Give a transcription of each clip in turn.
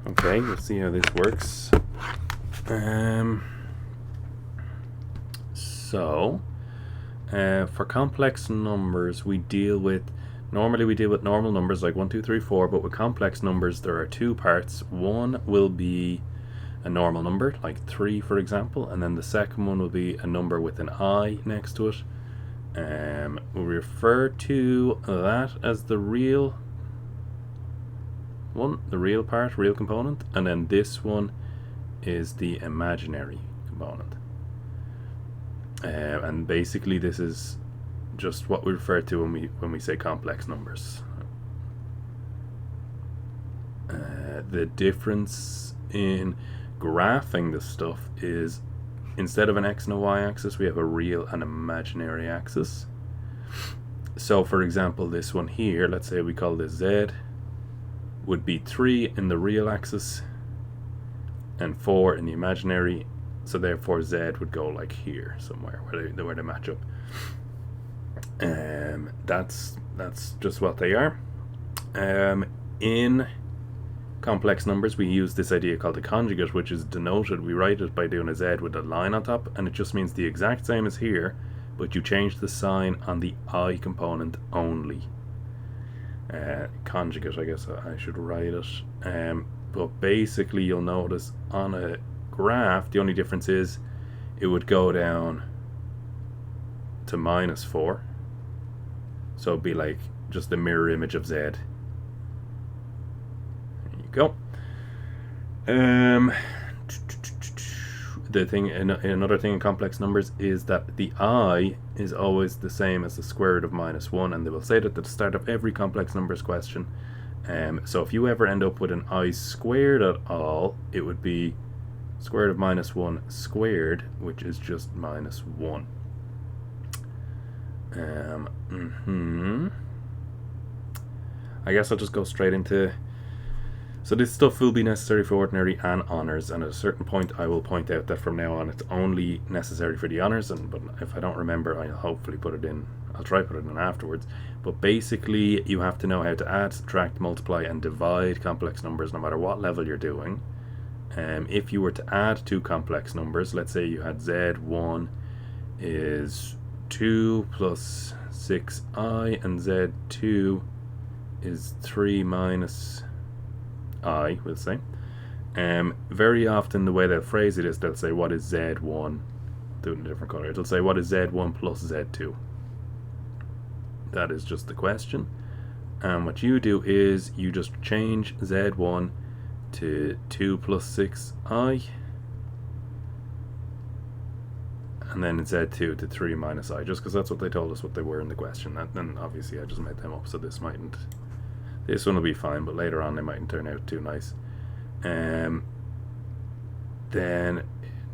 Okay, we'll see how this works. So, for complex numbers, normally we deal with normal numbers like 1, 2, 3, 4, but with complex numbers there are two parts. One will be a normal number, like 3 for example, and then the second one will be a number with an I next to it. We'll refer to that as the real one, the real part, real component, and then this one is the imaginary component. And basically this is just what we refer to when we say complex numbers. The difference in graphing this stuff is, instead of an x and a y axis, we have a real and imaginary axis. So for example, this one here, let's say we call this z, would be 3 in the real axis and 4 in the imaginary, so therefore z would go like here somewhere where they match up. That's just what they are. In complex numbers we use this idea called a conjugate, which is denoted, we write it by doing a z with a line on top, and it just means the exact same as here, but you change the sign on the I component only. Conjugate, I guess I should write it. But basically you'll notice on a graph the only difference is it would go down to -4, so it'd be like just the mirror image of z. There you go. Another thing in complex numbers is that the I is always the same as the square root of -1, and they will say that at the start of every complex numbers question. So if you ever end up with an I squared at all, it would be square root of -1 squared, which is just -1. I guess I'll just go straight into. So this stuff will be necessary for ordinary and honours, and at a certain point I will point out that from now on it's only necessary for the honours, but if I don't remember I'll hopefully put it in. I'll try to put it in afterwards. But basically you have to know how to add, subtract, multiply and divide complex numbers no matter what level you're doing. If you were to add two complex numbers, let's say you had z1 is 2 plus 6i and z2 is 3 minus I, we'll say. Very often the way they'll phrase it is they'll say what is z1, do it in a different color. It'll say what is z1 plus z2. That is just the question. And what you do is you just change z1 to 2 plus 6i, and then z2 to 3 minus I, just because that's what they told us what they were in the question. Then obviously I just made them up, so this one will be fine, but later on they mightn't turn out too nice. Then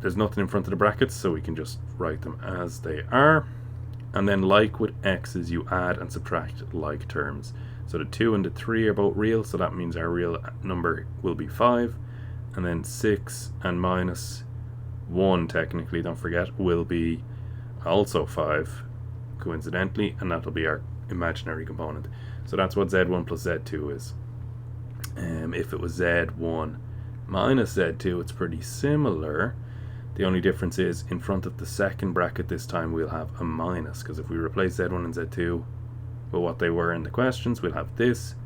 there's nothing in front of the brackets, so we can just write them as they are. And then like with x's, you add and subtract like terms. So the 2 and the 3 are both real, so that means our real number will be 5. And then 6 and -1, technically, don't forget, will be also 5, coincidentally, and that'll be our imaginary component. So that's what z1 plus z2 is. If it was z1 minus z2, it's pretty similar. The only difference is in front of the second bracket this time we'll have a minus, because if we replace z1 and z2 with what they were in the questions, we'll have this.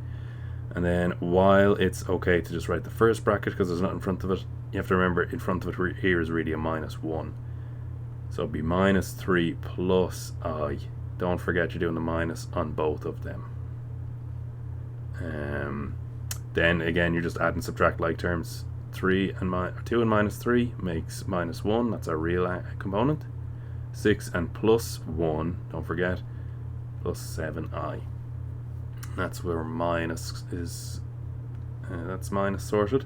And then while it's okay to just write the first bracket because there's nothing in front of it, you have to remember in front of it here is really a -1. So it'll be -3 plus I. Don't forget you're doing the minus on both of them. Then again you just add and subtract like terms. 2 and -3 makes -1, that's our real component. 6 and plus 1, don't forget, plus 7i. That's where minus is, that's minus sorted.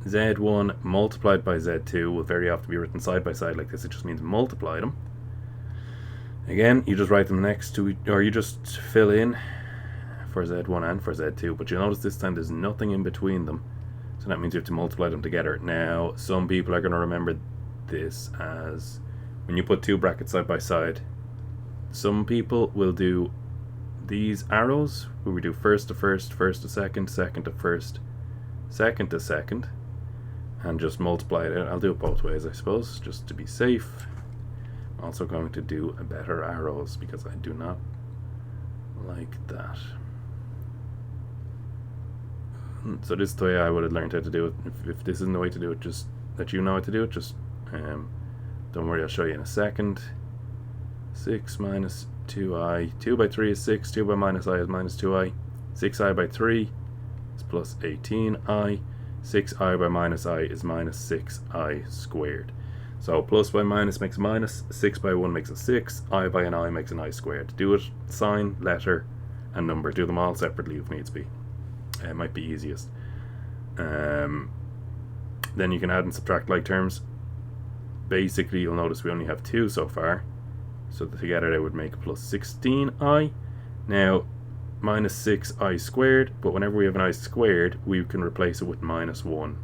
z1 multiplied by z2 will very often be written side by side like this, it just means multiply them. Again, you just write them next to, or you just fill in for z1 and for z2, but you'll notice this time there's nothing in between them, so that means you have to multiply them together. Now, some people are going to remember this as when you put two brackets side by side. Some people will do these arrows, where we do first to first, first to second, second to first, second to second, and just multiply it out. I'll do it both ways, I suppose, just to be safe. I'm also going to do a better arrows because I do not like that. So this is the way I would have learned how to do it. If this isn't the way to do it, just that you know how to do it, just don't worry, I'll show you in a second. 6 minus 2i. 2 by 3 is 6, 2 by minus I is minus 2i. 6i by 3 is plus 18i. 6i by minus I is minus 6i squared. So plus by minus makes a minus, 6 by 1 makes a 6, I by an I makes an I squared. Do it, sign, letter, and number. Do them all separately if needs be. It might be easiest. Then you can add and subtract like terms. Basically, you'll notice we only have 2 so far. So together they would make plus 16i. Now, minus 6i squared, but whenever we have an I squared, we can replace it with minus 1.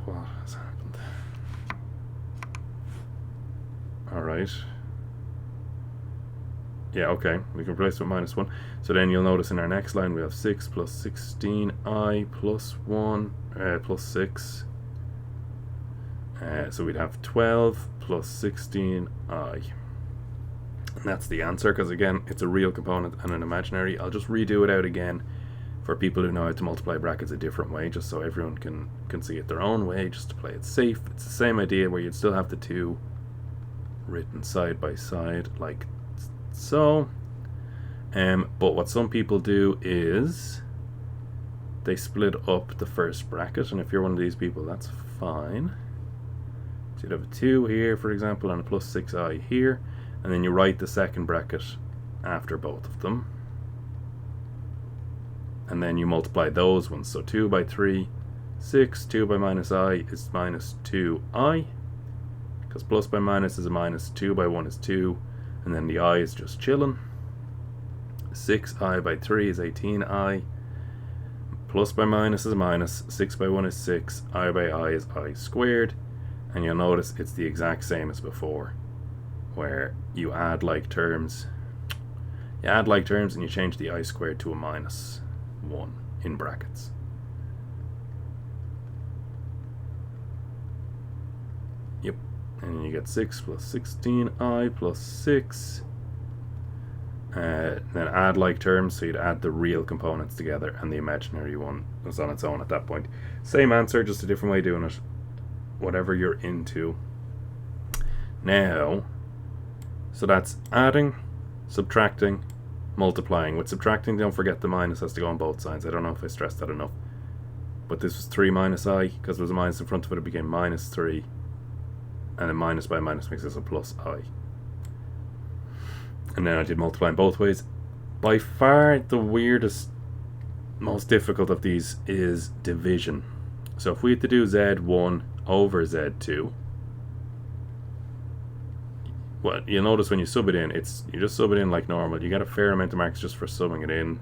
What has happened? Alright. Yeah, okay, we can replace it with minus 1. So then you'll notice in our next line we have 6 plus 16i plus 1, plus 6. So we'd have 12 plus 16i. And that's the answer, because again, it's a real component and an imaginary. I'll just redo it out again for people who know how to multiply brackets a different way, just so everyone can see it their own way, just to play it safe. It's the same idea where you'd still have the 2 written side by side, like so. But what some people do is they split up the first bracket, and if you're one of these people, that's fine. So you'd have a 2 here, for example, and a plus 6i here, and then you write the second bracket after both of them. And then you multiply those ones. So 2 by 3, 6, 2 by minus I is minus 2i, because plus by minus is a minus, 2 by 1 is 2, and then the I is just chilling. 6i by 3 is 18i, plus by minus is a minus, 6 by 1 is 6, I by I is I squared, and you'll notice it's the exact same as before, where you add like terms. You add like terms and you change the I squared to a minus 1 in brackets. Yep, and then you get 6 plus 16i plus 6. Then add like terms, so you'd add the real components together, and the imaginary one was on its own at that point. Same answer, just a different way of doing it. Whatever you're into. Now, so that's adding, subtracting, multiplying. With subtracting, don't forget the minus has to go on both sides. I don't know if I stressed that enough. But this was 3 minus I, because there was a minus in front of it, it became minus 3. And then minus by minus makes this a plus I. And then I did multiplying both ways. By far the weirdest, most difficult of these is division. So if we had to do Z1 over Z2, well, you'll notice when you sub it in, you just sub it in like normal. You get a fair amount of marks just for subbing it in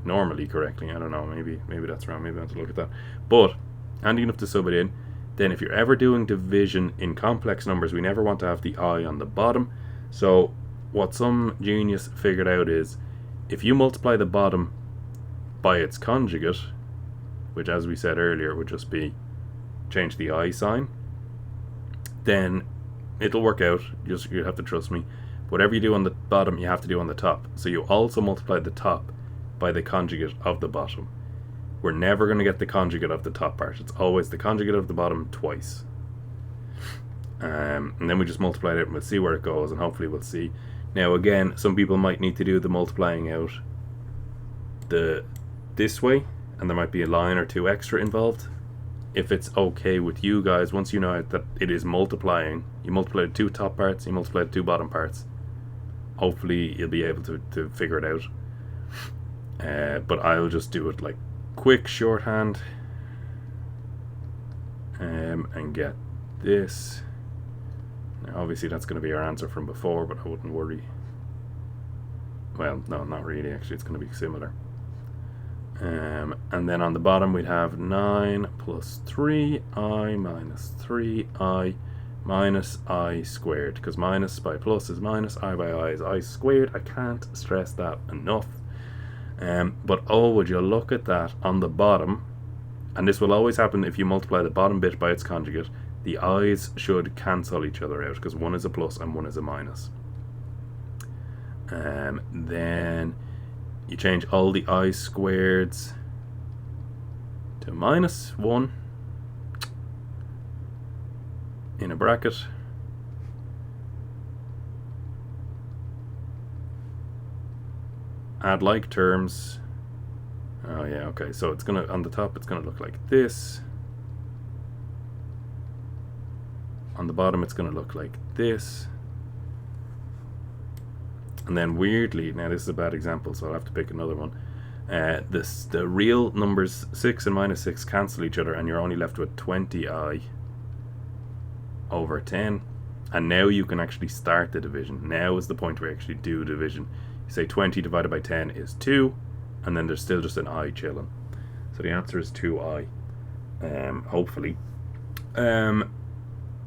normally correctly. I don't know, maybe that's wrong, maybe I have to look at that. But handy enough to sub it in. Then if you're ever doing division in complex numbers, we never want to have the I on the bottom. So what some genius figured out is, if you multiply the bottom by its conjugate, which as we said earlier would just be change the I sign, then it'll work out. You have to trust me. Whatever you do on the bottom, you have to do on the top. So you also multiply the top by the conjugate of the bottom. We're never going to get the conjugate of the top part. It's always the conjugate of the bottom twice. And then we just multiply it and we'll see where it goes, and hopefully we'll see. Now again, some people might need to do the multiplying out this way, and there might be a line or 2 extra involved. If it's okay with you guys, once you know that it is multiplying, you multiply the 2 top parts, you multiply the 2 bottom parts. Hopefully you'll be able to figure it out. But I'll just do it like quick shorthand, and get this. Now obviously that's going to be our answer from before, but I wouldn't worry. Well, no, not really, actually it's going to be similar. And then on the bottom we'd have 9 plus 3i minus 3i minus I squared, because minus by plus is minus, I by I is I squared. I can't stress that enough. But oh, would you look at that on the bottom, and this will always happen if you multiply the bottom bit by its conjugate, the i's should cancel each other out because one is a plus and one is a minus. Then you change all the I squareds to minus 1 in a bracket. Add like terms. Oh yeah, okay, so it's gonna, on the top it's gonna look like this. On the bottom it's gonna look like this. And then weirdly, now this is a bad example, so I'll have to pick another one. The real numbers 6 and minus 6 cancel each other, and you're only left with 20i over 10. And now you can actually start the division. Now is the point where you actually do division. You say 20 divided by 10 is 2, and then there's still just an I chilling. So the answer is 2i, hopefully.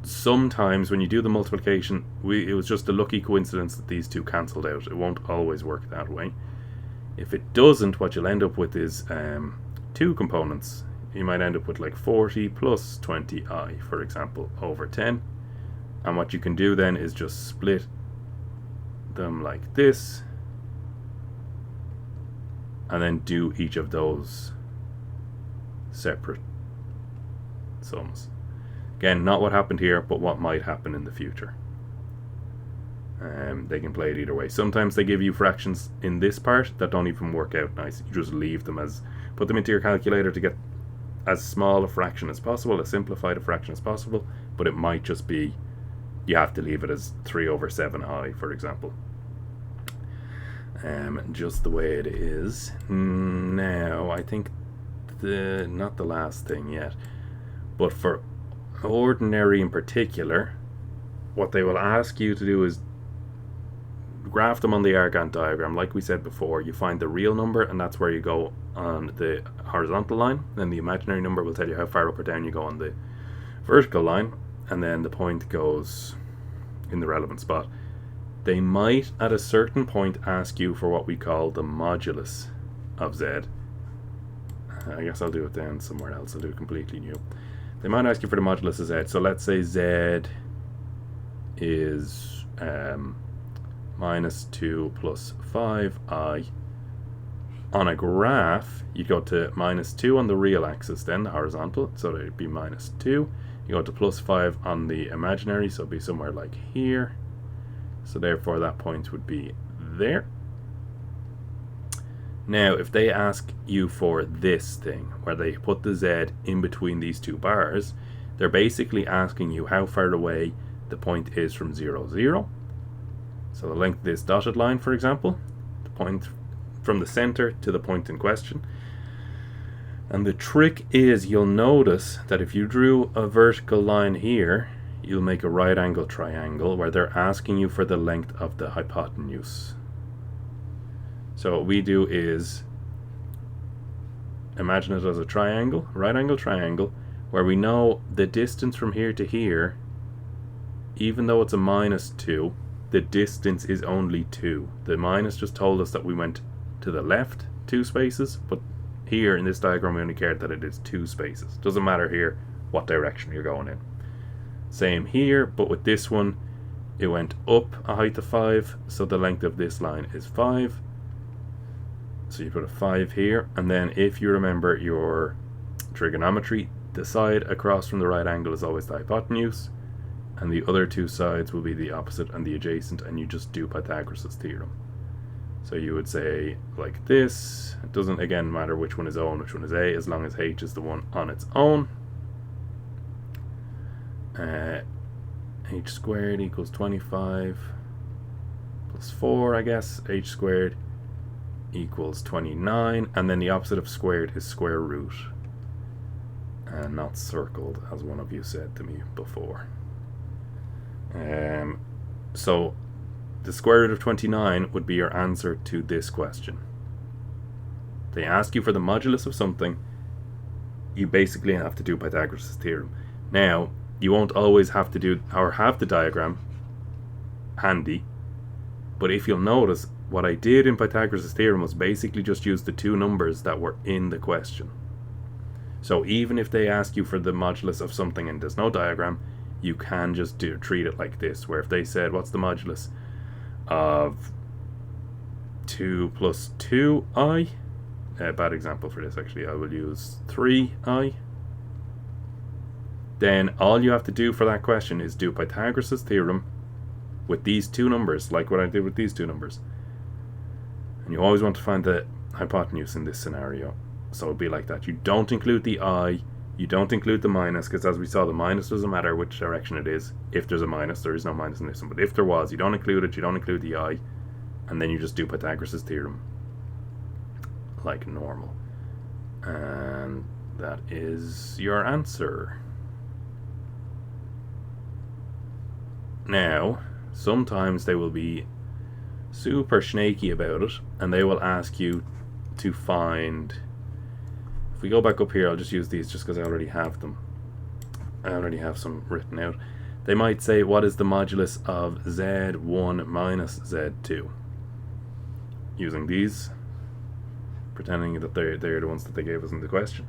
Sometimes when you do the multiplication, it was just a lucky coincidence that these two cancelled out. It won't always work that way. If it doesn't, what you'll end up with is two components. You might end up with like 40 plus 20i, for example, over 10. And what you can do then is just split them like this, and then do each of those separate sums. Again, not what happened here, but what might happen in the future. They can play it either way. Sometimes they give you fractions in this part that don't even work out nice. You just leave them as, put them into your calculator to get as small a fraction as possible, as simplified a fraction as possible, but it might just be, you have to leave it as 3 over 7i, for example. Just the way it is. Now, I think not the last thing yet, but for ordinary in particular, what they will ask you to do is graph them on the arcant diagram. Like we said before, you find the real number, and that's where you go on the horizontal line. Then the imaginary number will tell you how far up or down you go on the vertical line, and then the point goes in the relevant spot. They might at a certain point ask you for what we call the modulus of z. I guess I'll do it down somewhere else. I'll do it completely new. They might ask you for the modulus of z. So let's say z is minus 2 plus 5i. On a graph, you go to minus 2 on the real axis, then the horizontal, so it'd be minus 2. You go to plus 5 on the imaginary, so it'd be somewhere like here. So therefore that point would be there. Now, if they ask you for this thing, where they put the z in between these two bars, they're basically asking you how far away the point is from 0, 0. So the length of this dotted line, for example, the point from the center to the point in question. And the trick is, you'll notice that if you drew a vertical line here, you'll make a right angle triangle where they're asking you for the length of the hypotenuse. So what we do is imagine it as a triangle, right angle triangle, where we know the distance from here to here, even though it's a minus 2, the distance is only 2. The minus just told us that we went to the left 2 spaces, but here in this diagram we only cared that it is 2 spaces. Doesn't matter here what direction you're going in. Same here, but with this one, it went up a height of 5, so the length of this line is 5. So you put a 5 here, and then if you remember your trigonometry, the side across from the right angle is always the hypotenuse, and the other 2 sides will be the opposite and the adjacent, and you just do Pythagoras' theorem. So you would say like this. It doesn't again matter which one is O and which one is A, as long as H is the one on its own. H squared equals 25 plus 4, I guess. H squared equals 29, and then the opposite of squared is square root, and not circled, as one of you said to me before. So the square root of 29 would be your answer to this question. They ask you for the modulus of something, you basically have to do Pythagoras' theorem. Now, you won't always have to do or have the diagram handy, but if you'll notice, what I did in Pythagoras' theorem was basically just use the two numbers that were in the question. So even if they ask you for the modulus of something and there's no diagram, you can just treat it like this, where if they said, what's the modulus of 2 plus 2i? Bad example for this, actually. I will use 3i. Then all you have to do for that question is do Pythagoras' theorem with these two numbers, like what I did with these two numbers. And you always want to find the hypotenuse in this scenario. So it'll be like that. You don't include the I, you don't include the minus, because as we saw, the minus doesn't matter which direction it is. If there's a minus, there is no minus in this one. But if there was, you don't include it, you don't include the I, and then you just do Pythagoras' theorem like normal. And that is your answer. Now, sometimes they will be super snaky about it, and they will ask you to find... If we go back up here, I'll just use these just because I already have them. I already have some written out. They might say, what is the modulus of Z1 minus Z2? Using these, pretending that they're the ones that they gave us in the question.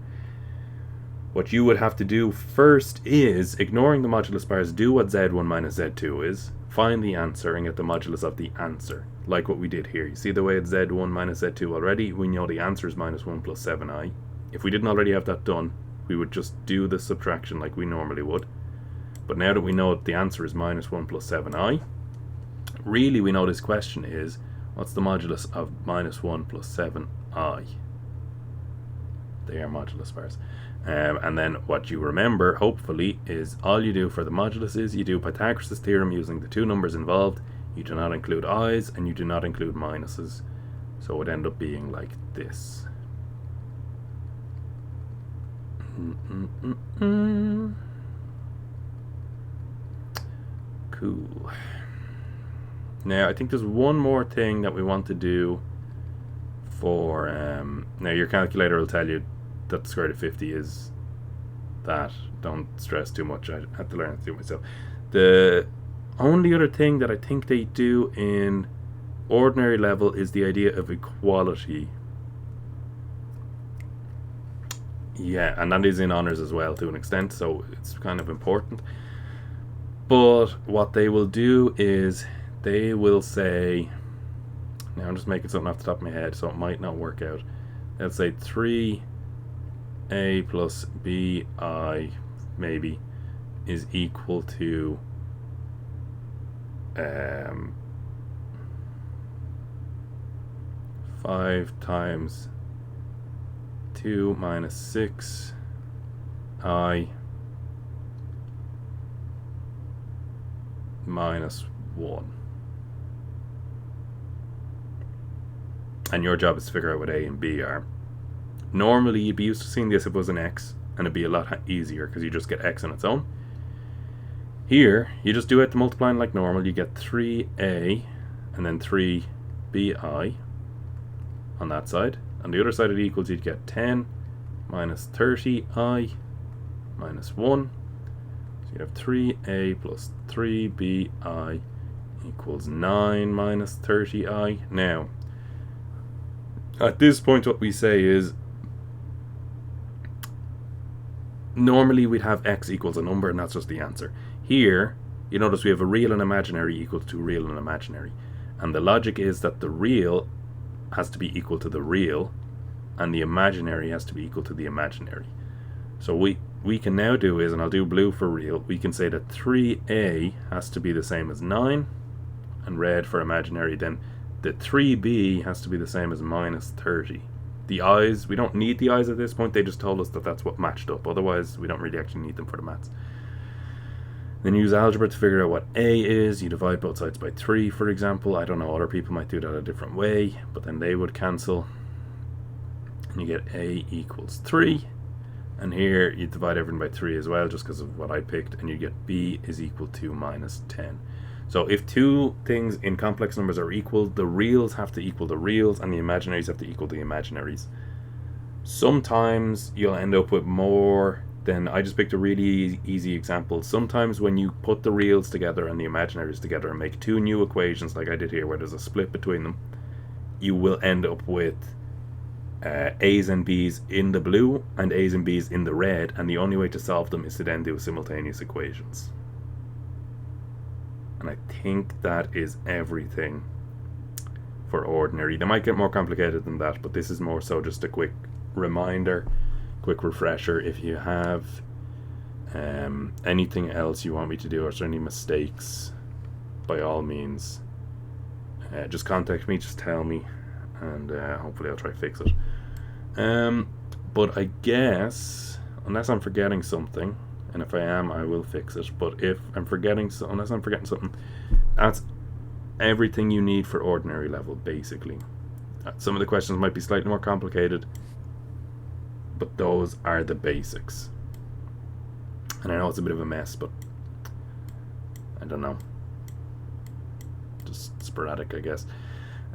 What you would have to do first is, ignoring the modulus bars, do what Z1 minus Z2 is, find the answer and get the modulus of the answer, like what we did here. You see the way it's Z1 minus Z2 already? We know the answer is minus 1 plus 7i. If we didn't already have that done, we would just do the subtraction like we normally would. But now that we know that the answer is minus 1 plus 7i, really we know this question is, what's the modulus of minus 1 plus 7i? They are modulus bars. And then what you remember, hopefully, is all you do for the modulus is you do Pythagoras' theorem using the two numbers involved. You do not include i's and you do not include minuses. So it would end up being like this. Cool. Now I think there's one more thing that we want to do for now your calculator will tell you that the square root of 50 is that. Don't stress too much, I had to learn to do it myself. The only other thing that I think they do in ordinary level is the idea of equality. Yeah, and that is in honours as well to an extent, so it's kind of important. But what they will do is they will say, now I'm just making something off the top of my head, so it might not work out. They'll say 3a plus bi maybe is equal to 5 times 2 minus 6i minus 1. And your job is to figure out what a and b are. Normally you'd be used to seeing this if it was an x, and it'd be a lot easier because you just get x on its own. Here, you just do it to multiplying like normal. You get 3a and then 3bi on that side. On the other side of the equals, you'd get 10 minus 30i minus 1. So you have 3a plus 3bi equals 9 minus 30i. Now, at this point what we say is, normally we'd have x equals a number and that's just the answer. Here, you notice we have a real and imaginary equal to real and imaginary. And the logic is that the real has to be equal to the real and the imaginary has to be equal to the imaginary. So we can now do is, and I'll do blue for real, we can say that 3a has to be the same as 9, and red for imaginary, then the 3b has to be the same as minus 30. The i's, we don't need the i's at this point, they just told us that that's what matched up, otherwise we don't really actually need them for the maths. Then use algebra to figure out what a is. You divide both sides by 3, for example. I don't know, other people might do that a different way, but then they would cancel. And you get a equals 3. And here you divide everything by 3 as well, just because of what I picked, and you get b is equal to minus 10. So if two things in complex numbers are equal, the reals have to equal the reals, and the imaginaries have to equal the imaginaries. Sometimes you'll end up with more than, I just picked a really easy example. Sometimes when you put the reals together and the imaginaries together and make two new equations like I did here, where there's a split between them, you will end up with A's and B's in the blue and A's and B's in the red, and the only way to solve them is to then do simultaneous equations. And I think that is everything for ordinary. They might get more complicated than that, but this is more so just a quick reminder, quick refresher. If you have anything else you want me to do, or is there any mistakes, by all means just contact me, just tell me, and hopefully I'll try to fix it. But I guess, unless I'm forgetting something, and if I am, I will fix it, but if I'm forgetting, unless I'm forgetting something, that's everything you need for ordinary level, basically. Some of the questions might be slightly more complicated, but those are the basics. And I know it's a bit of a mess, but I don't know. Just sporadic, I guess.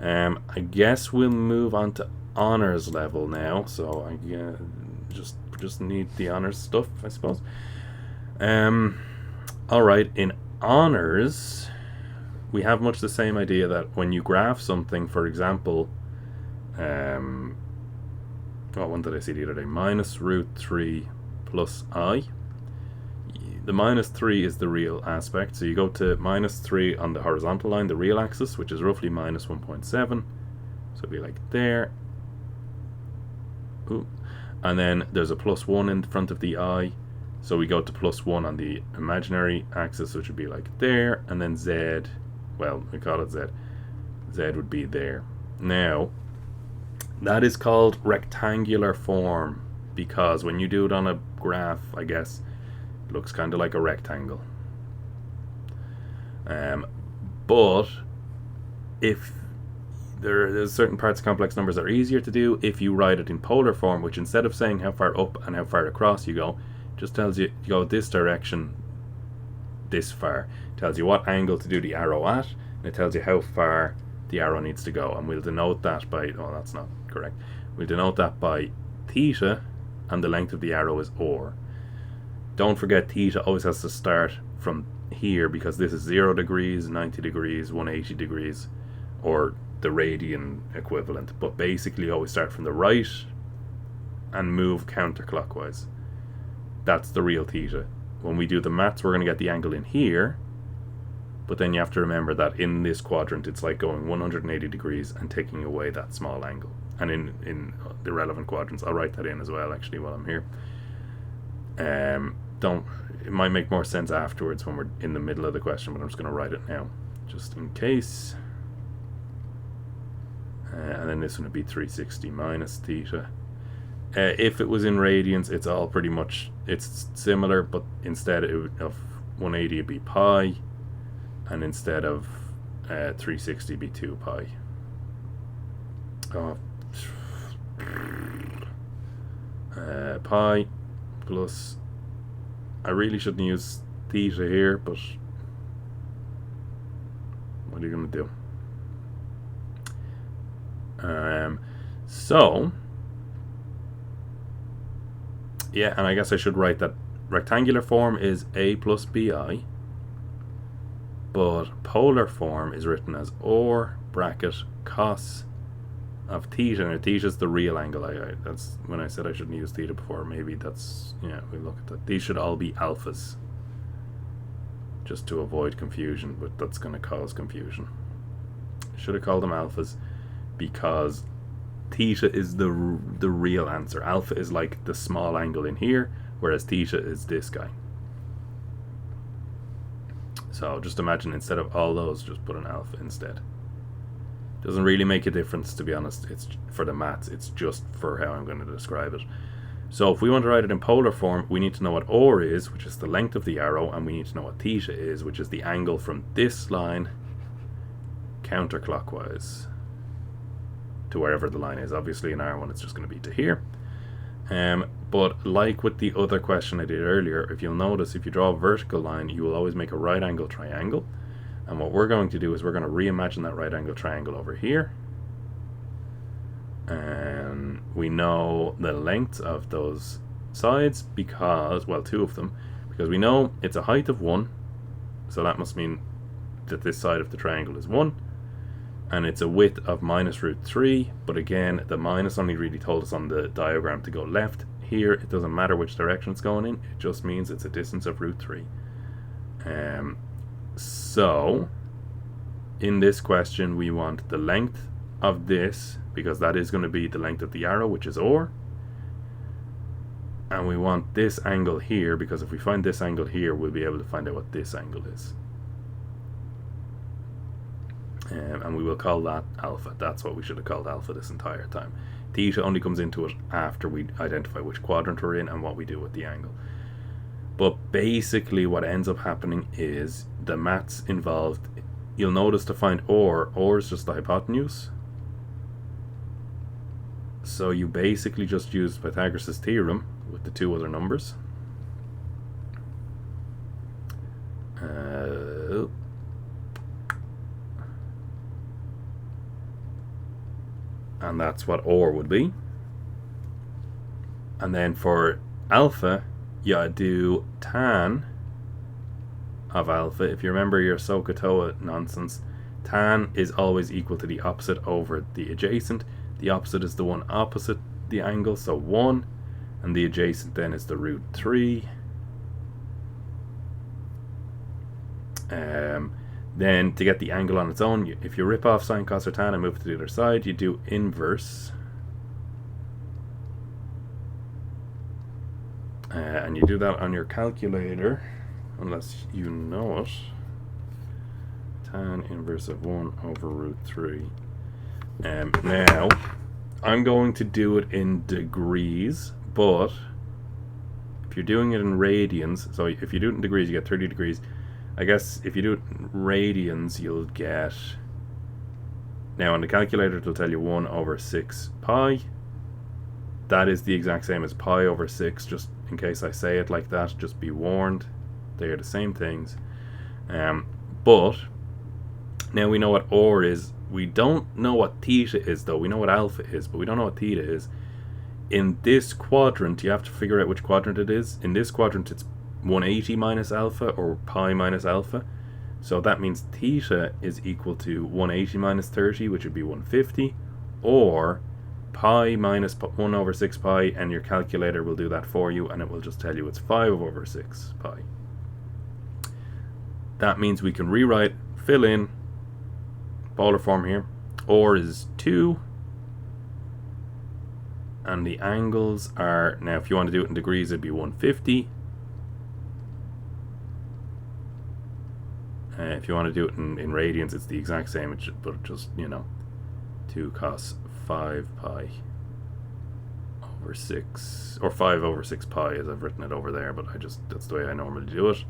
I guess we'll move on to honors level now. So I just need the honors stuff, I suppose. Alright, in honors, we have much the same idea that when you graph something, for example, what one did I see the other day? Minus root 3 plus I. The minus 3 is the real aspect, so you go to minus 3 on the horizontal line, the real axis, which is roughly minus 1.7. So it'll be like there. Ooh. And then there's a plus 1 in front of the I, so we go to plus 1 on the imaginary axis, which would be like there, and then Z, well, we call it Z. Z would be there. Now, that is called rectangular form, because when you do it on a graph, I guess, it looks kind of like a rectangle. But if there's certain parts of complex numbers that are easier to do if you write it in polar form, which instead of saying how far up and how far across you go, just tells you go this direction this far. It tells you what angle to do the arrow at, and it tells you how far the arrow needs to go, and we'll denote that by, oh, that's not correct, we'll denote that by theta, and the length of the arrow is or. Don't forget, theta always has to start from here, because this is 0 degrees, 90 degrees, 180 degrees, or the radian equivalent. But basically always start from the right and move counterclockwise. That's the real theta. When we do the maths, we're going to get the angle in here, but then you have to remember that in this quadrant it's like going 180 degrees and taking away that small angle. And in the relevant quadrants, I'll write that in as well actually while I'm here. It might make more sense afterwards when we're in the middle of the question, but I'm just going to write it now just in case. And then this one would be 360 minus theta. If it was in radians, it's all pretty much, it's similar, but instead of 180 it'd be pi, and instead of 360 it'd be 2 pi. Pi plus, I really shouldn't use theta here, but what are you going to do? So yeah, and I guess I should write that rectangular form is a plus bi, but polar form is written as or bracket cos of theta, and theta is the real angle. That's when I said I shouldn't use theta before. Maybe that's, yeah, we look at that. These should all be alphas, just to avoid confusion, but that's going to cause confusion. Should have called them alphas, because theta is the real answer. Alpha is like the small angle in here, whereas theta is this guy. So just imagine, instead of all those, just put an alpha instead. Doesn't really make a difference, to be honest. It's for the maths, it's just for how I'm going to describe it. So if we want to write it in polar form, we need to know what or is, which is the length of the arrow, and we need to know what theta is, which is the angle from this line counterclockwise to wherever the line is. Obviously in R1 it's just going to be to here. But like with the other question I did earlier, if you'll notice, if you draw a vertical line, you will always make a right angle triangle. And what we're going to do is we're going to reimagine that right angle triangle over here. And we know the lengths of those sides because, well, two of them, because we know it's a height of 1, so that must mean that this side of the triangle is 1. and it's a width of minus root 3, but again, the minus only really told us on the diagram to go left. Here, it doesn't matter which direction it's going in, it just means it's a distance of root 3. So, in this question, we want the length of this, because that is going to be the length of the arrow, which is or. And we want this angle here, because if we find this angle here, we'll be able to find out what this angle is. And we will call that alpha. That's what we should have called alpha this entire time. Theta only comes into it after we identify which quadrant we're in and what we do with the angle. But basically what ends up happening is the maths involved, you'll notice to find or is just the hypotenuse. So you basically just use Pythagoras' theorem with the two other numbers. And that's what or would be. And then for alpha, you do tan of alpha. If you remember your SOHCAHTOA nonsense, tan is always equal to the opposite over the adjacent. The opposite is the one opposite the angle, so 1, and the adjacent then is the root 3. Then to get the angle on its own, if you rip off sine, cos, or tan and move it to the other side, you do inverse. And you do that on your calculator, unless you know it. Tan inverse of 1 over root 3. Now, I'm going to do it in degrees, but if you're doing it in radians, so if you do it in degrees, you get 30 degrees. I guess if you do it in radians, you'll get... Now, on the calculator, it'll tell you 1 over 6 pi. That is the exact same as pi over 6, just in case I say it like that, just be warned. They are the same things. But, now we know what or is. We don't know what theta is, though. We know what alpha is, but we don't know what theta is. In this quadrant, you have to figure out which quadrant it is. In this quadrant, it's 180 minus alpha, or pi minus alpha. So that means theta is equal to 180 minus 30, which would be 150, or pi minus 1 over 6 pi, and your calculator will do that for you, and it will just tell you it's 5 over 6 pi. That means we can rewrite, fill in, polar form here. Or is 2, and the angles are, now if you want to do it in degrees, it'd be 150. If you want to do it in radians, it's the exact same, but just, 2 cos 5 pi over 6, or 5 over 6 pi as I've written it over there, but that's the way I normally do it.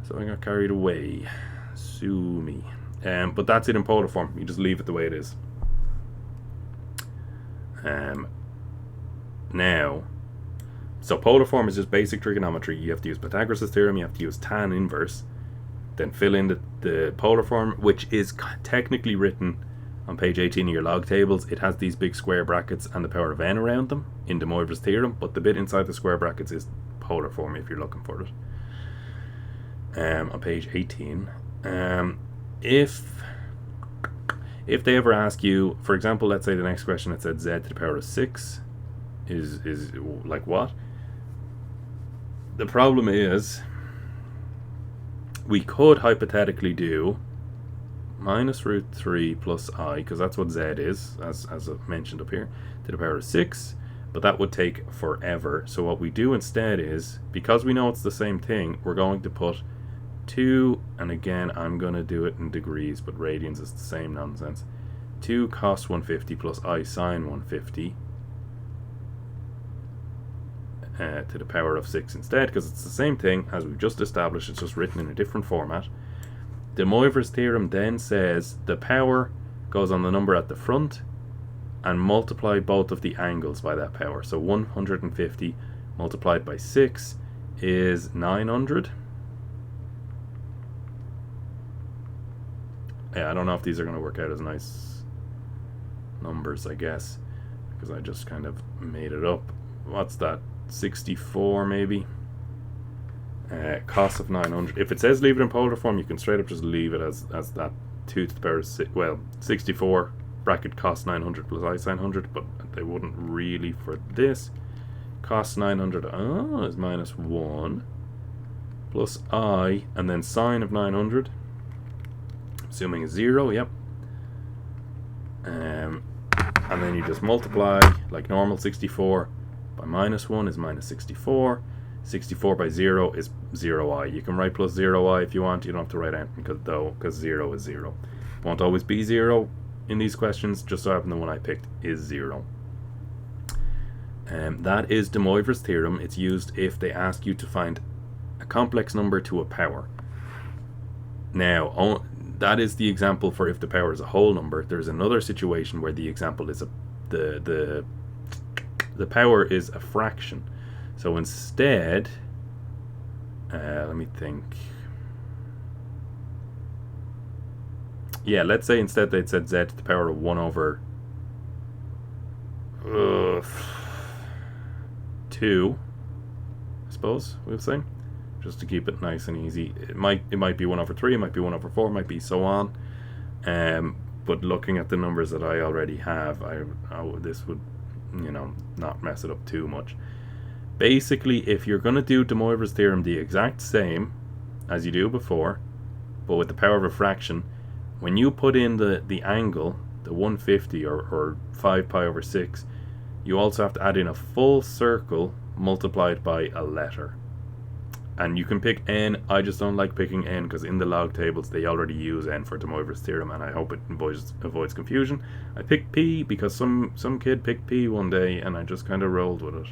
So I got carried away. Sue me. But that's it in polar form. You just leave it the way it is. Now, so polar form is just basic trigonometry. You have to use Pythagoras' theorem, you have to use tan inverse, then fill in the polar form, which is technically written on page 18 of your log tables. It has these big square brackets and the power of n around them in De Moivre's theorem, but the bit inside the square brackets is polar form if you're looking for it. On page 18. If they ever ask you, for example, let's say the next question it said z to the power of 6 is like what? The problem is we could hypothetically do minus root 3 plus I, because that's what z is, as I've mentioned up here, to the power of 6, but that would take forever. So what we do instead is, because we know it's the same thing, we're going to put 2, and again I'm going to do it in degrees, but radians is the same nonsense. 2 cos 150 plus I sine 150 to the power of 6 instead, because it's the same thing as we've just established, it's just written in a different format. De Moivre's theorem then says the power goes on the number at the front and multiply both of the angles by that power. So 150 multiplied by 6 is 900. Yeah, I don't know if these are going to work out as nice numbers, I guess, because I just kind of made it up. What's that? 64 maybe? Cos of 900. If it says leave it in polar form, you can straight up just leave it as that 2 to the power of, well, 64 bracket cost 900 plus I sine 100, but they wouldn't really for this. Cost 900 is minus 1 plus I, and then sine of 900, assuming is 0, yep. And then you just multiply like normal. 64 by minus 1 is minus 64. 64 by 0 is 0i. You can write plus 0i if you want. You don't have to write anything because 0 is 0. Won't always be 0 in these questions. Just so happen the one I picked is 0. That is de Moivre's theorem. It's used if they ask you to find a complex number to a power. Now, that is the example for if the power is a whole number. There's another situation where the example is the power is a fraction. So instead, let me think. Yeah, let's say instead they'd said z to the power of 1 over 2, I suppose we'll say, just to keep it nice and easy. It might be 1 over 3, it might be 1 over 4, it might be so on. But looking at the numbers that I already have, this would, not mess it up too much. Basically, if you're going to do de Moivre's theorem the exact same as you do before, but with the power of a fraction, when you put in the angle, the 150 or 5 pi over 6, you also have to add in a full circle multiplied by a letter. And you can pick n. I just don't like picking n because in the log tables they already use n for de Moivre's theorem, and I hope it avoids confusion. I picked p because some kid picked p one day and I just kind of rolled with it.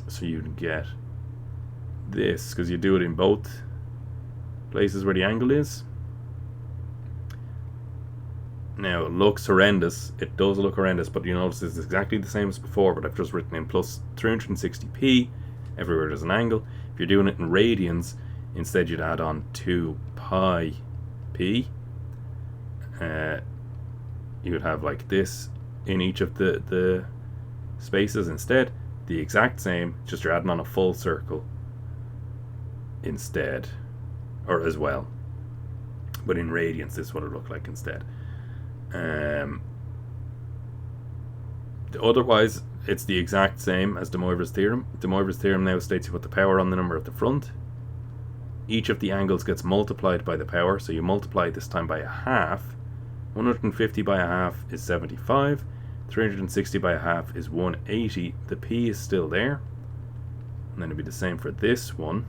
So you'd get this because you do it in both places where the angle is. Now it looks horrendous. It does look horrendous, but you notice it's exactly the same as before, but I've just written in plus 360p everywhere there's an angle. If you're doing it in radians, instead you'd add on 2 pi p. You would have like this in each of the spaces instead. The exact same, just you're adding on a full circle instead, or as well. But in radians, this is what it looked like instead. Otherwise, it's the exact same as de Moivre's theorem. De Moivre's theorem now states you put the power on the number at the front. Each of the angles gets multiplied by the power, so you multiply this time by a half. 150 by a half is 75. 360 by a half is 180. The p is still there. And then it'll be the same for this one.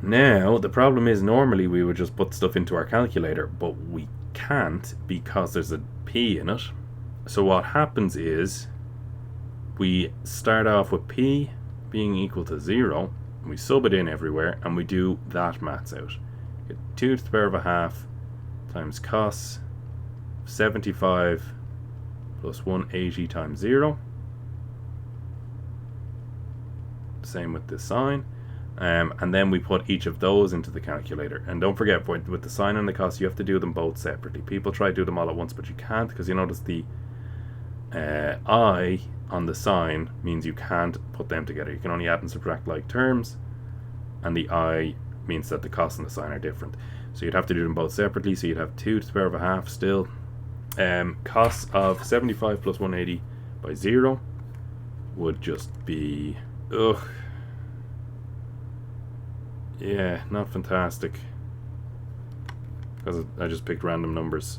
Now, the problem is normally we would just put stuff into our calculator, but we can't because there's a p in it. So what happens is we start off with p being equal to 0, we sub it in everywhere, and we do that maths out. Get 2 to the power of a half times cos 75 plus 180 times 0. Same with the sine. And then we put each of those into the calculator. And don't forget, with the sine and the cos, you have to do them both separately. People try to do them all at once, but you can't, because you notice the I on the sine means you can't put them together. You can only add and subtract like terms, and the I means that the cos and the sine are different. So you'd have to do them both separately. So you'd have 2 to the power of a half still. Cos of 75 plus 180 by 0 would just be... yeah, not fantastic, because I just picked random numbers.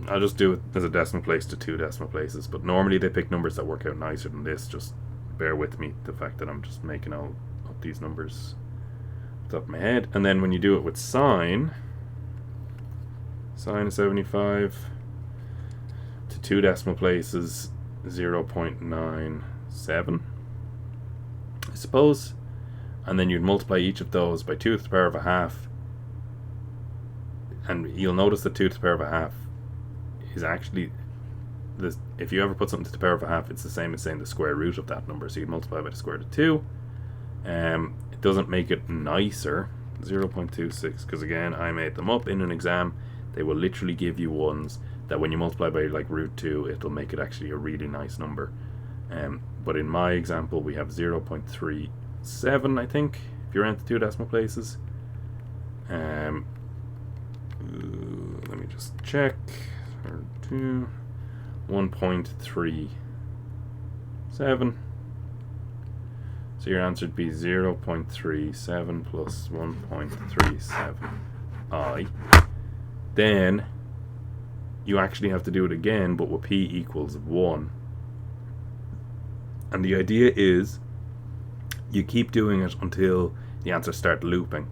I'll just do it as a decimal place to 2 decimal places, but normally they pick numbers that work out nicer than this. Just bear with me, the fact that I'm just making all up these numbers off the top of my head. And then when you do it with sine of 75 to 2 decimal places, 0.97, I suppose, and then you'd multiply each of those by 2 to the power of a half, and you'll notice that 2 to the power of a half is actually this. If you ever put something to the power of a half, it's the same as saying the square root of that number, so you multiply by the square root of 2. It doesn't make it nicer, 0.26, because again, I made them up in an exam. They will literally give you ones that when you multiply by like root 2, it'll make it actually a really nice number. But in my example, we have 0.37, I think, if you round to 2 decimal places. Let me just check. 1.37. So your answer would be 0.37 plus 1.37i. Then you actually have to do it again, but with p equals 1. And the idea is you keep doing it until the answers start looping.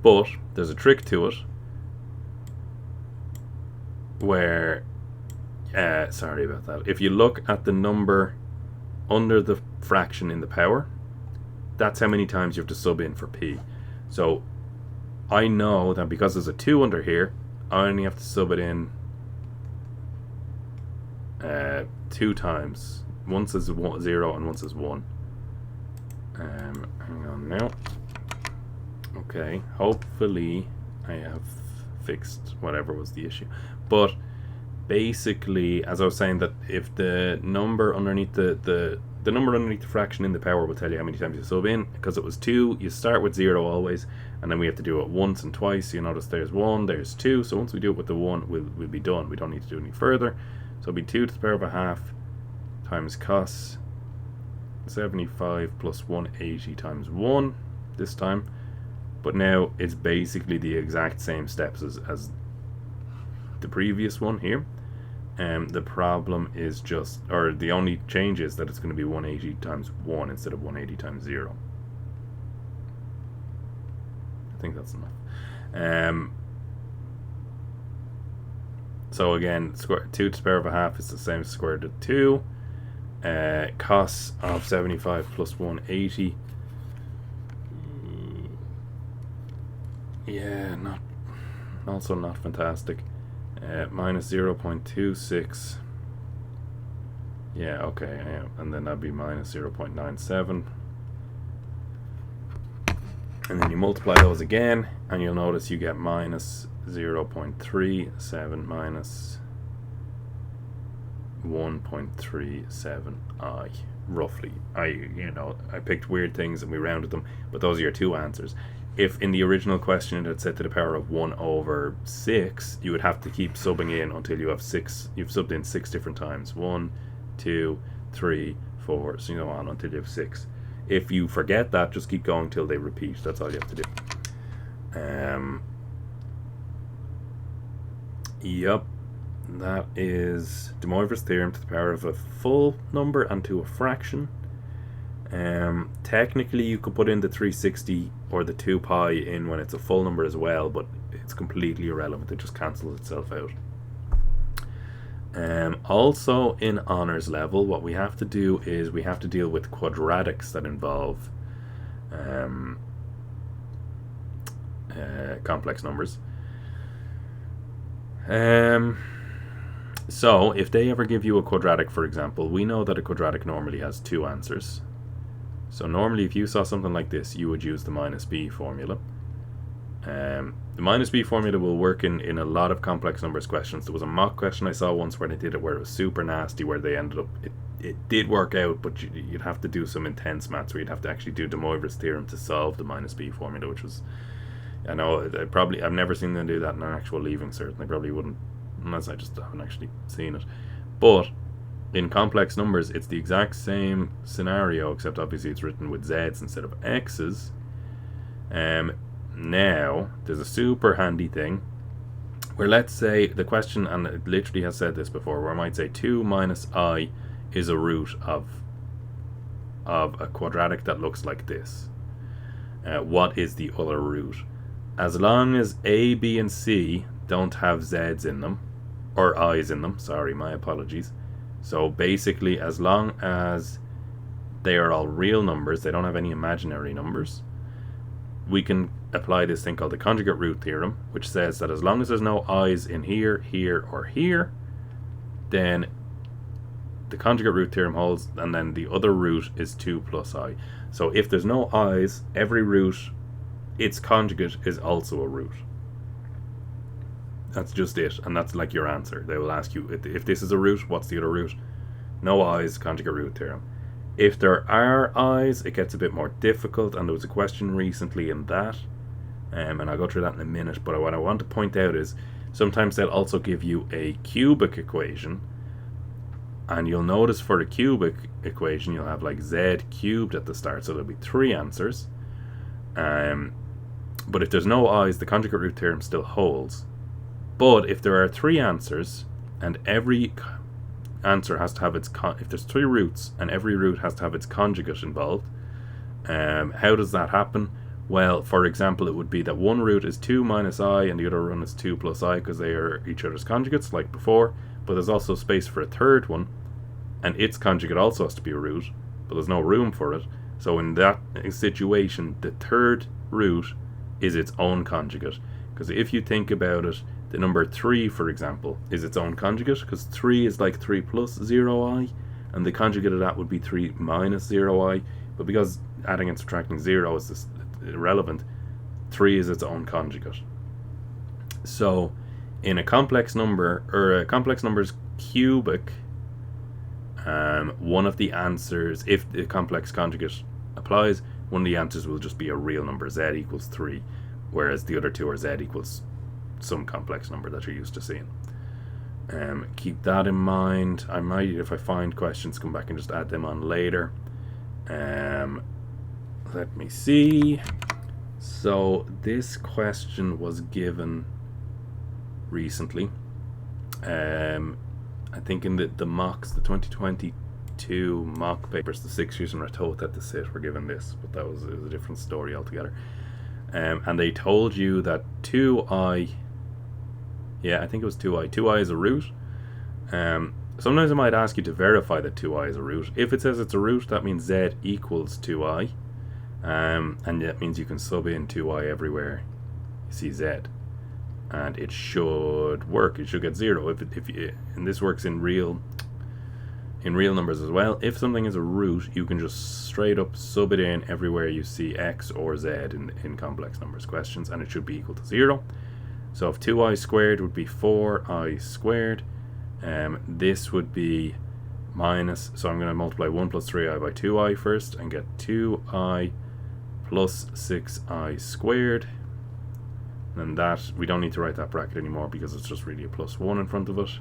But there's a trick to it where, sorry about that, if you look at the number under the fraction in the power, that's how many times you have to sub in for p. So I know that because there's a 2 under here, I only have to sub it in 2 times. Once is 0 and once is 1. Hang on now. Okay, hopefully I have fixed whatever was the issue. But basically, as I was saying, that if the number underneath the number underneath the fraction in the power will tell you how many times you sub in. Because it was 2, you start with 0 always, and then we have to do it once and twice. So you notice there's 1, there's 2. So once we do it with the 1, we'll be done. We don't need to do any further. So it'll be 2 to the power of a half times cos 75 plus 180 times 1 this time. But now it's basically the exact same steps as the previous one here. The problem is just, or the only change is that it's going to be 180 times 1 instead of 180 times 0. I think that's enough. So again, 2 to the power of a half is the same as square root of 2. Cos of 75 plus 180. Yeah, also not fantastic. Minus 0.26. Yeah, okay, yeah. And then that'd be minus 0.97. And then you multiply those again, and you'll notice you get minus 0.37 minus 1.37i, roughly. I picked weird things and we rounded them, but those are your two answers. If in the original question it had said to the power of 1 over 6, you would have to keep subbing in until you have 6. You've subbed in 6 different times. 1, 2, 3, 4, so you go on until you have 6. If you forget that, just keep going till they repeat. That's all you have to do. Yep, that is De Moivre's theorem to the power of a full number and to a fraction. Technically you could put in the 360 or the 2 pi in when it's a full number as well, but it's completely irrelevant. It just cancels itself out. Also in honors level, what we have to do is we have to deal with quadratics that involve complex numbers. So if they ever give you a quadratic, for example, we know that a quadratic normally has 2 answers. So normally if you saw something like this, you would use the minus b formula. The minus b formula will work in a lot of complex numbers questions. There was a mock question I saw once where they did it where it was super nasty, where they ended up, it did work out, but you'd have to do some intense maths where you'd have to actually do De Moivre's theorem to solve the minus b formula, which was, I know, I've never seen them do that in an actual leaving cert, and they probably wouldn't, unless I just haven't actually seen it. But in complex numbers, it's the exact same scenario, except obviously it's written with z's instead of x's. Now, there's a super handy thing where, let's say the question, and it literally has said this before, where I might say 2 minus I is a root of a quadratic that looks like this. What is the other root? As long as A, B, and C don't have z's in them, or i's in them, sorry, my apologies. So basically, as long as they are all real numbers, they don't have any imaginary numbers, we can apply this thing called the conjugate root theorem, which says that as long as there's no i's in here, here, or here, then the conjugate root theorem holds, and then the other root is 2 plus I. So if there's no i's, every root its conjugate is also a root. That's just it, and that's like your answer. They will ask you, if this is a root, what's the other root? No i's, conjugate root theorem. If there are i's, it gets a bit more difficult, and there was a question recently in that, and I'll go through that in a minute, but what I want to point out is sometimes they'll also give you a cubic equation, and you'll notice for the cubic equation you'll have like z cubed at the start, so there'll be 3 answers. But if there's no i's, the conjugate root theorem still holds. But if there are 3 answers, and every answer has to have its if there's 3 roots and every root has to have its conjugate involved, how does that happen? Well, for example, it would be that one root is 2 minus I and the other one is 2 plus I, because they are each other's conjugates like before, but there's also space for a third one, and its conjugate also has to be a root, but there's no room for it. So in that situation, the third root is its own conjugate, because if you think about it, the number 3, for example, is its own conjugate, because 3 is like 3 plus 0i, and the conjugate of that would be 3 minus 0i, but because adding and subtracting 0 is just irrelevant, 3 is its own conjugate. So in a complex number, or a complex number's cubic, one of the answers, if the complex conjugate applies, one of the answers will just be a real number, z equals 3, whereas the other 2 are z equals some complex number that you're used to seeing. Keep that in mind. I might, if I find questions, come back and just add them on later. Let me see. So this question was given recently. I think in the mocks, the 2022 mock papers, the 6 years in Ratot at the sit were given this, but it was a different story altogether. And they told you that 2i, yeah, I think it was 2i. 2i is a root. Sometimes I might ask you to verify that 2i is a root. If it says it's a root, that means z equals 2i. And that means you can sub in 2i everywhere you see z. And it should work. It should get 0. And this works in real numbers as well. If something is a root, you can just straight up sub it in everywhere you see x or z in complex numbers questions, and it should be equal to 0. So if 2i squared would be 4i squared, this would be minus, so I'm going to multiply 1 plus 3i by 2i first and get 2i plus 6i squared. And that, we don't need to write that bracket anymore because it's just really a plus 1 in front of it.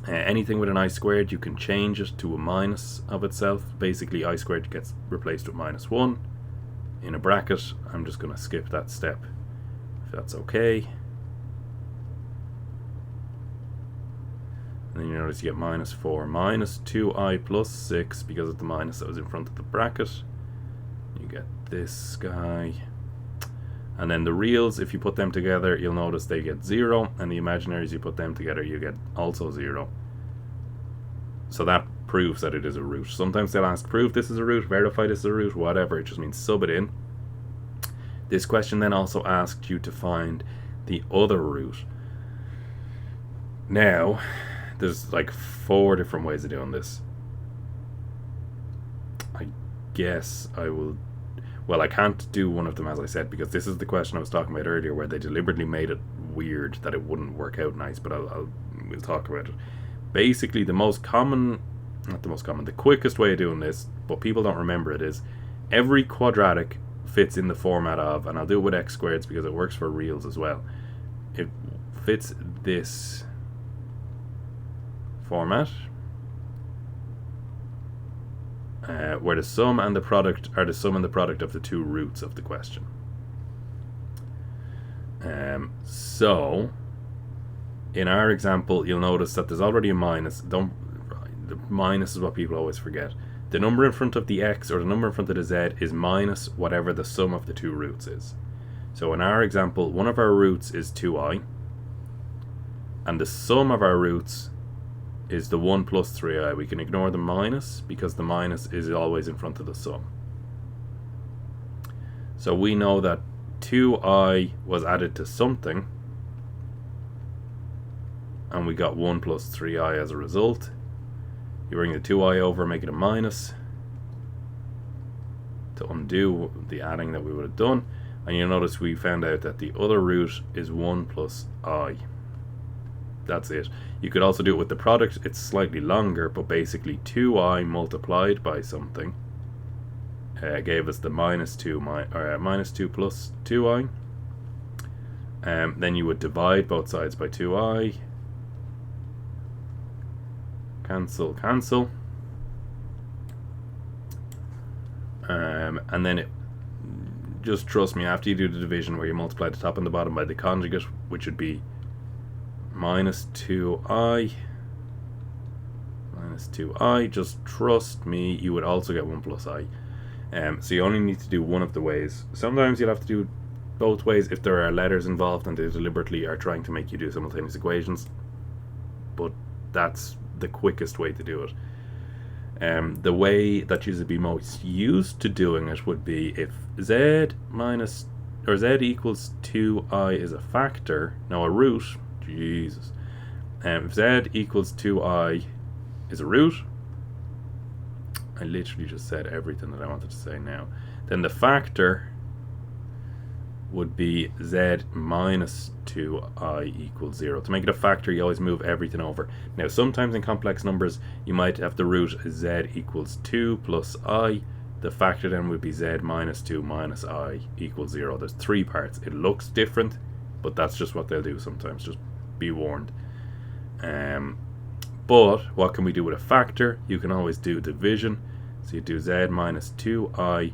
Anything with an I squared, you can change it to a minus of itself. Basically, I squared gets replaced with minus 1 in a bracket. I'm just going to skip that step, if that's okay. And then you notice you get minus 4 minus 2i plus 6, because of the minus that was in front of the bracket. You get this guy. And then the reals, if you put them together, you'll notice they get 0, and the imaginaries, you put them together, you get also 0. So that proves that it is a root. Sometimes they'll ask, prove this is a root, verify this is a root, whatever. It just means sub it in. This question then also asked you to find the other root. Now, there's like 4 different ways of doing this. I guess I will... Well, I can't do one of them, as I said, because this is the question I was talking about earlier, where they deliberately made it weird that it wouldn't work out nice, but we'll talk about it. Basically, the quickest way of doing this, but people don't remember it, is every quadratic fits in the format of, and I'll do it with x squareds because it works for reals as well. It fits this format, where the sum and the product are the sum and the product of the 2 roots of the question. So in our example, you'll notice that there's already a minus. The minus is what people always forget. The number in front of the x or the number in front of the z is minus whatever the sum of the 2 roots is. So in our example, one of our roots is 2i, and the sum of our roots is the 1 plus 3i. We can ignore the minus because the minus is always in front of the sum. So we know that 2i was added to something, and we got 1 plus 3i as a result. You bring the 2i over, make it a minus. to undo the adding that we would have done. And you'll notice we found out that the other root is 1 plus I. That's it. You could also do it with the product. It's slightly longer, but basically 2i multiplied by something gave us the minus 2 plus 2i. Then you would divide both sides by 2i. Cancel, cancel. And then just trust me, after you do the division where you multiply the top and the bottom by the conjugate, which would be minus 2i, just trust me, you would also get 1 plus I. So you only need to do one of the ways. Sometimes you'll have to do both ways if there are letters involved and they deliberately are trying to make you do simultaneous equations, but that's the quickest way to do it. The way that you would be most used to doing it would be if z equals 2i is a factor, now a root, Jesus, if z equals 2i is a root, I literally just said everything that I wanted to say now, then the factor would be z minus 2i equals 0. To make it a factor, you always move everything over. Now, sometimes in complex numbers, you might have the root z equals 2 plus I. The factor then would be z minus 2 minus I equals 0. There's 3 parts. It looks different, but that's just what they'll do sometimes. Just be warned. But what can we do with a factor? You can always do division. So you do z minus 2i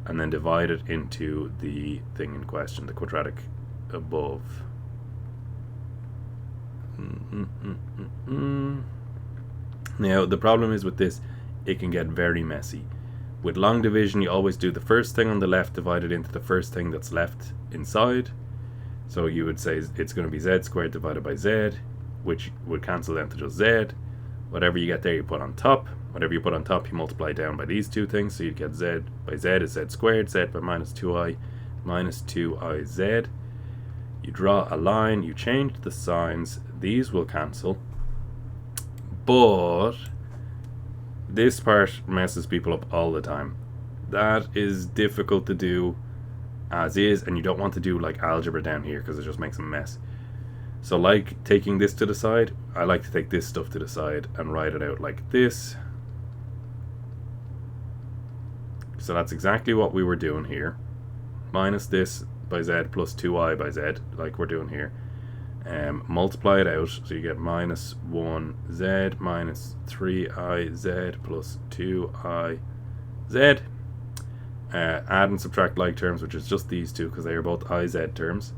and then divide it into the thing in question, the quadratic above. Now, the problem is with this, it can get very messy. With long division, you always do the first thing on the left divided into the first thing that's left inside. So you would say it's going to be z squared divided by z, which would cancel down to just z. Whatever you get there, you put on top. Whatever you put on top, you multiply down by these two things. So you'd get z by z is z squared, z by minus 2i z. You draw a line, you change the signs, these will cancel. But this part messes people up all the time. That is difficult to do as is, and you don't want to do like algebra down here because it just makes a mess. So like taking this to the side, I like to take this stuff to the side and write it out like this. So that's exactly what we were doing here. Minus this by z plus 2i by z, like we're doing here. Multiply it out, so you get minus 1z minus 3iz plus 2iz. Add and subtract like terms, which is just these two because they are both iz terms.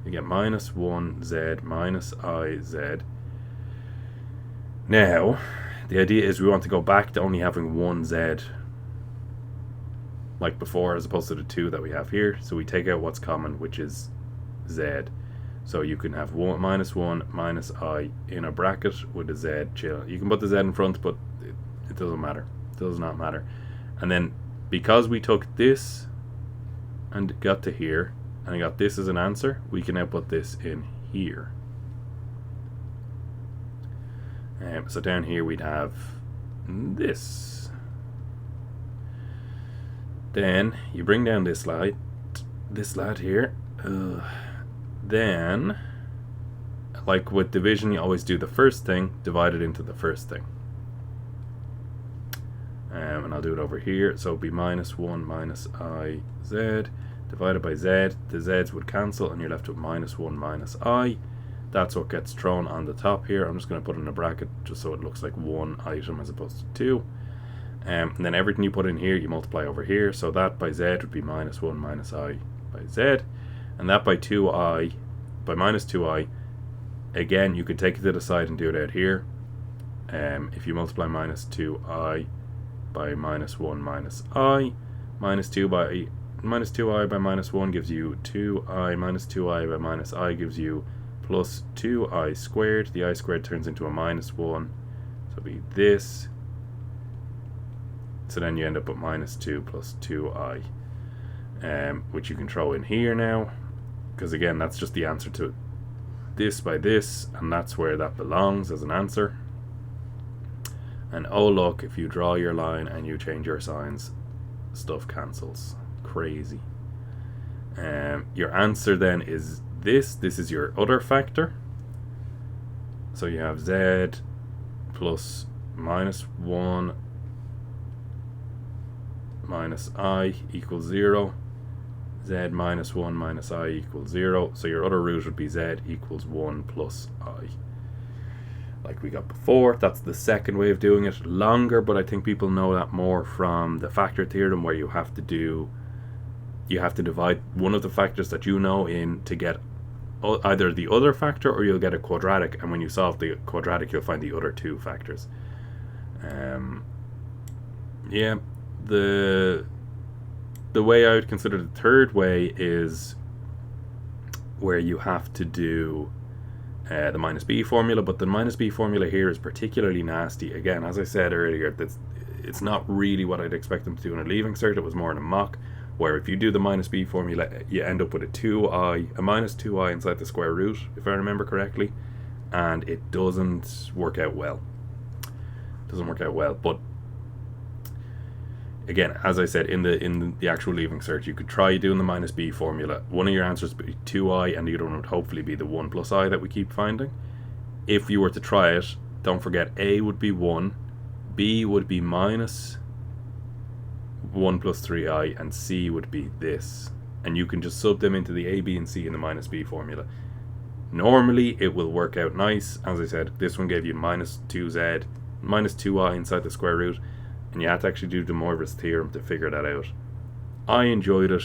You get minus 1z minus iz. Now, the idea is we want to go back to only having one z like before, as opposed to the 2 that we have here. So we take out what's common, which is z. So you can have 1 minus I in a bracket with a z chill. You can put the z in front, but it doesn't matter. It does not matter. And then because we took this and got to here, and I got this as an answer, we can now put this in here. So down here we'd have this. Then you bring down this lad here. Then, like with division, you always do the first thing divided into the first thing. And I'll do it over here. So it'll be minus 1 minus I z divided by z. The z's would cancel and you're left with minus 1 minus I. That's what gets thrown on the top here. I'm just going to put it in a bracket just so it looks like one item as opposed to two. And then everything you put in here, you multiply over here. So that by z would be minus 1 minus I by z. And that by minus 2i, again, you could take it to the side and do it out here. If you multiply minus 2i by minus 1 minus I, minus 2i by minus 1 gives you 2i, minus 2i by minus I gives you plus 2i squared. The I squared turns into a minus 1, so it'll be this. So then you end up with minus 2 plus 2i, which you can throw in here now, because again, that's just the answer to this by this, and that's where that belongs as an answer. And oh look, if you draw your line and you change your signs, stuff cancels. Crazy. Your answer then is this. This is your other factor. So you have z plus minus 1 minus I equals 0. Z minus 1 minus I equals 0. So your other root would be z equals 1 plus I. Like we got before, that's the second way of doing it. Longer, but I think people know that more from the factor theorem, where you have to divide one of the factors that you know in to get either the other factor, or you'll get a quadratic, and when you solve the quadratic you'll find the other two factors. Yeah, the way I would consider the third way is where you have to do the minus b formula, but the minus b formula here is particularly nasty. Again, as I said earlier, it's not really what I'd expect them to do in a leaving cert. It was more in a mock, where if you do the minus b formula, you end up with a minus 2i inside the square root, if I remember correctly, and it doesn't work out well. But again, as I said, in the actual leaving cert, you could try doing the minus b formula. One of your answers would be 2i, and the other one would hopefully be the 1 plus I that we keep finding. If you were to try it, don't forget a would be 1, b would be minus 1 plus 3i, and c would be this. And you can just sub them into the a, b, and c in the minus b formula. Normally, it will work out nice. As I said, this one gave you minus 2z, minus 2i inside the square root, and you had to actually do De Moivre's theorem to figure that out. I enjoyed it.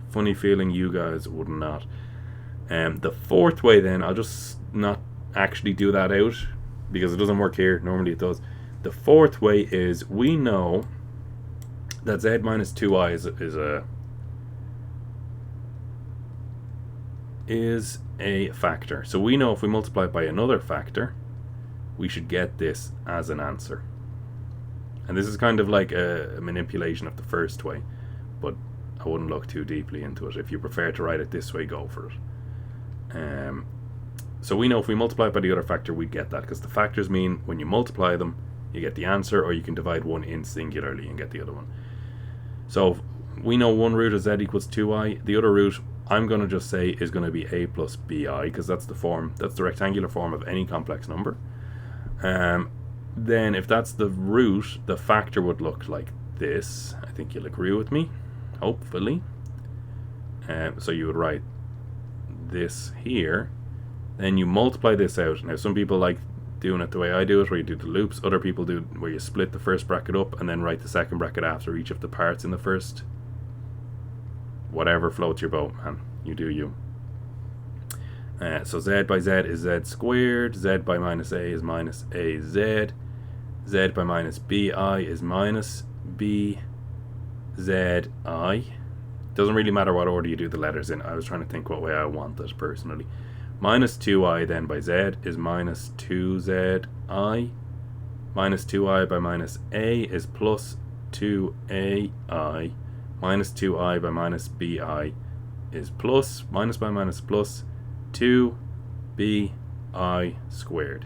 Funny feeling you guys would not. The fourth way then, I'll just not actually do that out because it doesn't work here. Normally it does. The fourth way is, we know that z minus 2i is a factor. So we know if we multiply it by another factor, we should get this as an answer. And this is kind of like a manipulation of the first way, but I wouldn't look too deeply into it. If you prefer to write it this way, go for it. So we know if we multiply it by the other factor, we get that, because the factors mean when you multiply them, you get the answer, or you can divide one in singularly and get the other one. So we know one root of z equals 2i. The other root, I'm going to just say, is going to be a plus bi, because that's the rectangular form of any complex number. Then if that's the root, the factor would look like this. I think you'll agree with me, hopefully. So you would write this here, then you multiply this out. Now some people like doing it the way I do it, where you do the loops. Other people do where you split the first bracket up and then write the second bracket after each of the parts in the first. Whatever floats your boat, man. You do you. So z by z is z squared, z by minus a is minus az, z by minus bi is minus bzi. Doesn't really matter what order you do the letters in. I was trying to think what way I want it personally. Minus 2i then by z is minus 2zi. Minus 2i by minus a is plus 2ai. Minus 2i by minus bi is plus, minus by minus plus 2bi squared.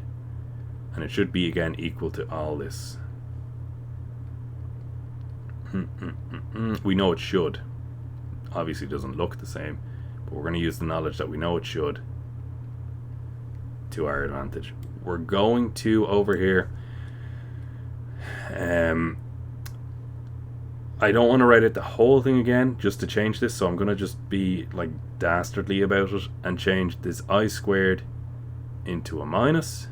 And it should be again equal to all this. We know it should. Obviously it doesn't look the same, but we're going to use the knowledge that we know it should to our advantage. We're going to, over here, I don't want to write it the whole thing again just to change this, so I'm going to just be like dastardly about it and change this I squared into a minus.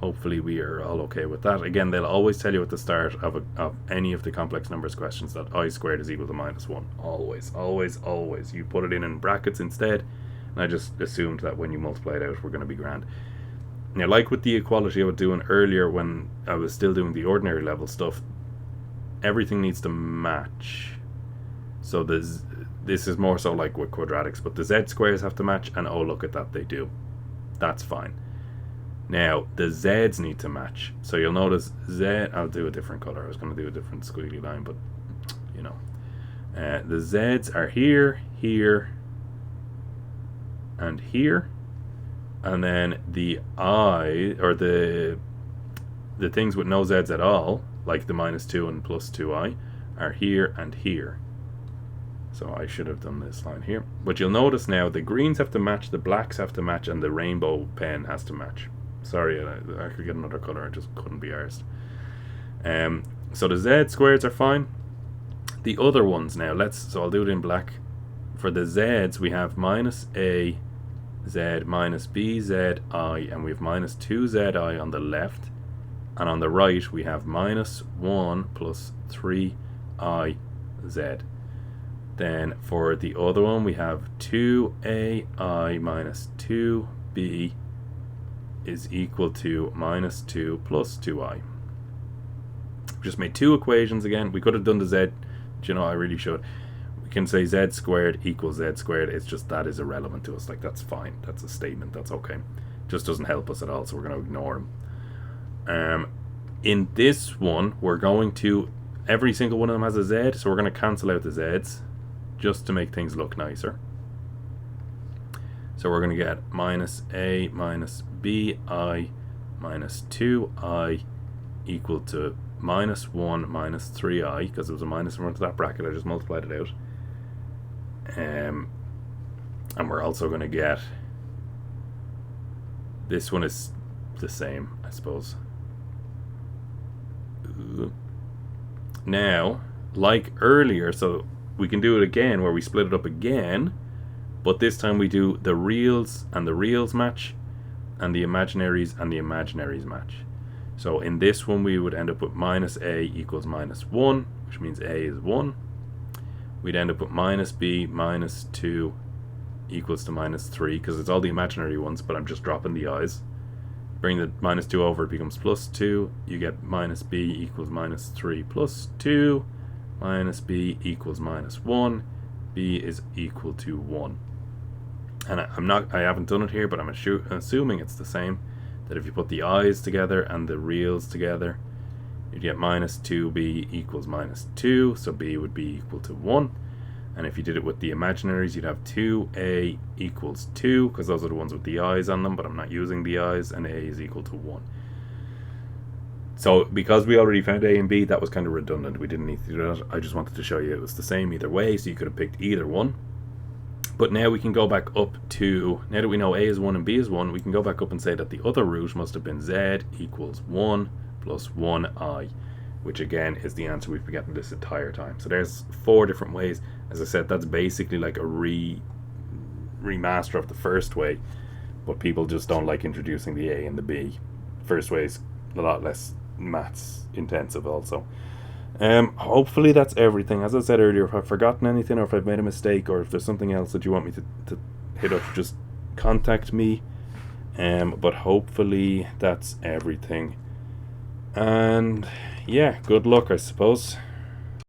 Hopefully we are all okay with that. Again, they'll always tell you at the start of any of the complex numbers questions that I squared is equal to minus 1. Always, always, always. You put it in brackets instead, and I just assumed that when you multiply it out, we're going to be grand. Now, like with the equality I was doing earlier when I was still doing the ordinary level stuff, everything needs to match. So this is more so like with quadratics, but the z squares have to match, and oh, look at that, they do. That's fine. Now, the z's need to match. So you'll notice I'll do a different color. I was going to do a different squiggly line, but, you know. The z's are here, here, and here. And then the I, or the things with no z's at all, like the minus 2 and plus 2i, are here and here. So I should have done this line here. But you'll notice now the greens have to match, the blacks have to match, and the rainbow pen has to match. Sorry, I could get another colour, I just couldn't be arsed. So the Z squares are fine. The other ones now, so I'll do it in black. For the Z's, we have minus A Z minus B Z I, and we have minus 2ZI on the left. And on the right, we have minus 1 plus 3I Z. Then for the other one, we have 2AI minus 2B is equal to minus 2 plus 2I. Just made two equations again. We could have done the Z. You know, I really should. We can say Z squared equals Z squared. It's just that is irrelevant to us. Like, that's fine. That's a statement. That's okay. Just doesn't help us at all, so we're going to ignore them. In this one, we're going to... Every single one of them has a Z, so we're going to cancel out the Z's just to make things look nicer. So we're going to get minus A minus BI minus 2I equal to minus 1 minus 3I, because there was a minus in front of that bracket. I just multiplied it out. And we're also going to get... This one is the same, I suppose. Now, like earlier, so we can do it again where we split it up again, but this time we do the reals and the reals match, and the imaginaries and the imaginaries match. So in this one we would end up with minus A equals minus 1, which means A is 1. We'd end up with minus B minus 2 equals to minus 3, because it's all the imaginary ones, but I'm just dropping the i's. Bring the minus 2 over, it becomes plus 2. You get minus B equals minus 3 plus 2. Minus B equals minus 1. B is equal to 1. And I haven't done it here, but I'm assuming it's the same. That if you put the i's together and the reals together, you'd get minus 2B equals minus 2. So B would be equal to 1. And if you did it with the imaginaries, you'd have 2A equals 2, because those are the ones with the i's on them, but I'm not using the i's, and A is equal to 1. So because we already found A and B, that was kind of redundant. We didn't need to do that. I just wanted to show you it was the same either way, so you could have picked either one. But now we can go back up to, now that we know A is 1 and B is 1, we can go back up and say that the other root must have been Z equals 1 plus 1I, which again is the answer we've been getting this entire time. So there's 4 different ways. As I said, that's basically like a remaster of the first way, but people just don't like introducing the A and the B. First way is a lot less maths intensive also. Hopefully that's everything. As I said earlier, if I've forgotten anything or if I've made a mistake or if there's something else that you want me to hit up, just contact me. But hopefully that's everything. And yeah, good luck, I suppose.